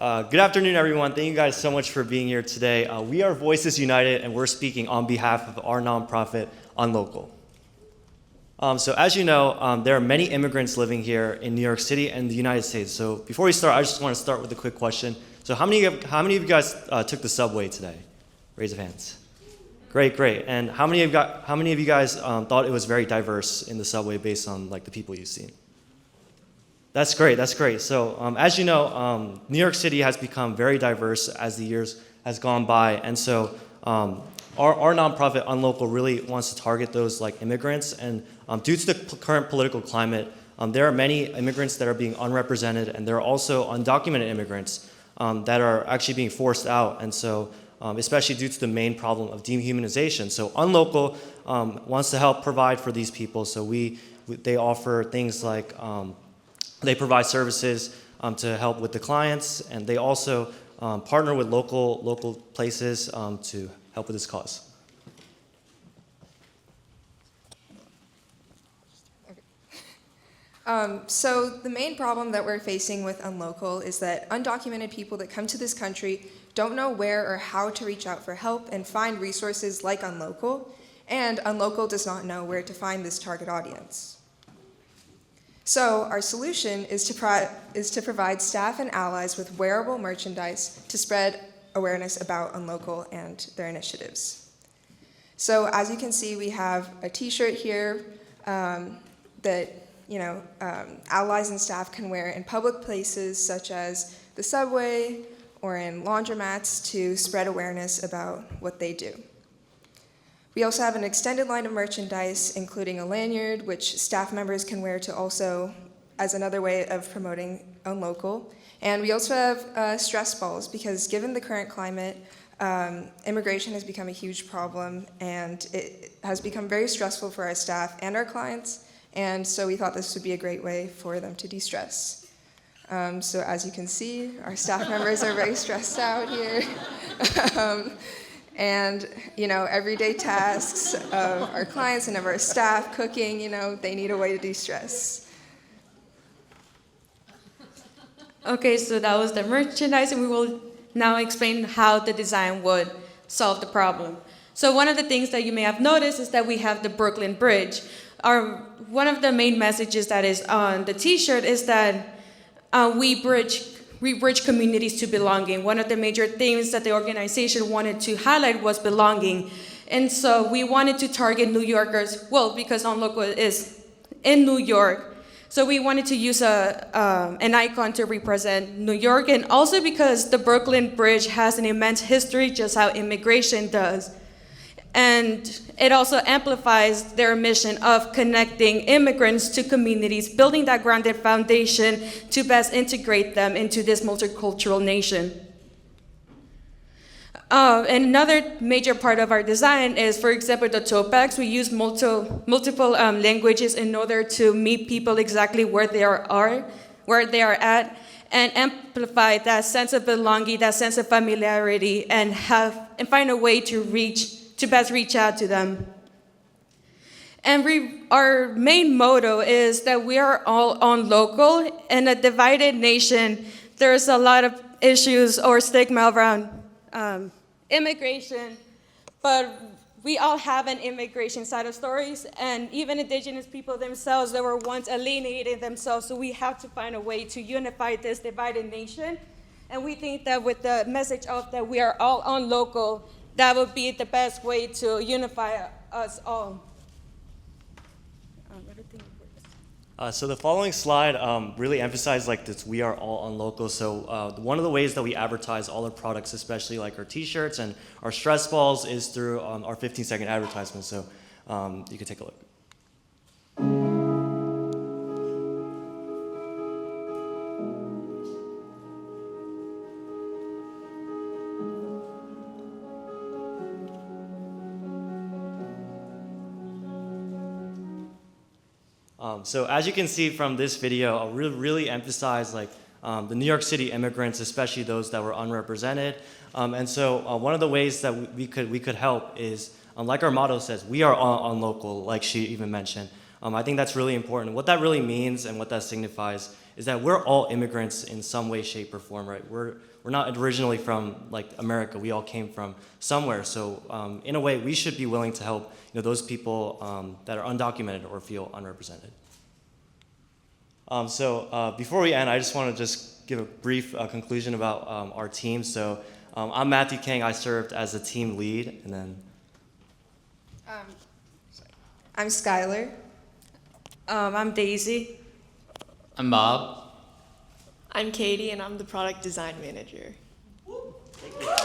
Good afternoon, everyone. Thank you guys so much for being here today. We are Voices United, and we're speaking on behalf of our nonprofit, Unlocal. So as you know, there are many immigrants living here in New York City and the United States. So before we start, I just want to start with a quick question. So how many of you guys took the subway today? Raise of hands. Great. And how many of you guys thought it was very diverse in the subway based on like the people you've seen? That's great. So as you know, New York City has become very diverse as the years has gone by, and so our nonprofit Unlocal really wants to target those like immigrants. And due to the current political climate, there are many immigrants that are being unrepresented, and there are also undocumented immigrants that are actually being forced out. And so, especially due to the main problem of dehumanization, so Unlocal wants to help provide for these people. So they offer things like they provide services to help with the clients, and they also partner with local places to help with this cause. So the main problem that we're facing with Unlocal is that undocumented people that come to this country don't know where or how to reach out for help and find resources like Unlocal, and Unlocal does not know where to find this target audience. So our solution is to provide staff and allies with wearable merchandise to spread awareness about Unlocal and their initiatives. So as you can see, we have a t-shirt here that allies and staff can wear in public places such as the subway or in laundromats to spread awareness about what they do. We also have an extended line of merchandise, including a lanyard, which staff members can wear to also as another way of promoting Unlocal. And we also have stress balls, because given the current climate, immigration has become a huge problem, and it has become very stressful for our staff and our clients. And so we thought this would be a great way for them to de-stress. So as you can see, our staff members are very stressed out here. And, everyday tasks of our clients and of our staff, cooking, they need a way to de-stress. Okay, so that was the merchandise, and we will now explain how the design would solve the problem. So one of the things that you may have noticed is that we have the Brooklyn Bridge. One of the main messages that is on the t-shirt is that we bridge communities to belonging. One of the major themes that the organization wanted to highlight was belonging. And so we wanted to target New Yorkers, because Unlocal is in New York. So we wanted to use an icon to represent New York, and also because the Brooklyn Bridge has an immense history, just how immigration does. And it amplifies their mission of connecting immigrants to communities, building that grounded foundation to best integrate them into this multicultural nation. And another major part of our design is, for example, the tote bags. We use multiple languages in order to meet people exactly where they are at, and amplify that sense of belonging, that sense of familiarity, and find a way to best reach out to them. And our main motto is that we are all Unlocal. In a divided nation, there's a lot of issues or stigma around immigration, but we all have an immigration side of stories, and even indigenous people themselves that were once alienated themselves, so we have to find a way to unify this divided nation. And we think that with the message of that we are all Unlocal, that would be the best way to unify us all. So the following slide really emphasizes like this: we are all Unlocal. So one of the ways that we advertise all our products, especially like our t-shirts and our stress balls, is through our 15-second advertisement. So you can take a look. So as you can see from this video, I'll really emphasize like the New York City immigrants, especially those that were unrepresented. And so one of the ways that we could help is, like our motto says, we are Unlocal, like she even mentioned. I think that's really important. What that really means and what that signifies is that we're all immigrants in some way, shape, or form, right? We're not originally from like America. We all came from somewhere. So in a way, we should be willing to help those people that are undocumented or feel unrepresented. So before we end, I just want to just give a brief conclusion about our team. So I'm Matthew Kang. I served as a team lead, and then I'm Skylar. I'm Daisy. I'm Bob. I'm Katie, and I'm the product design manager. thank you.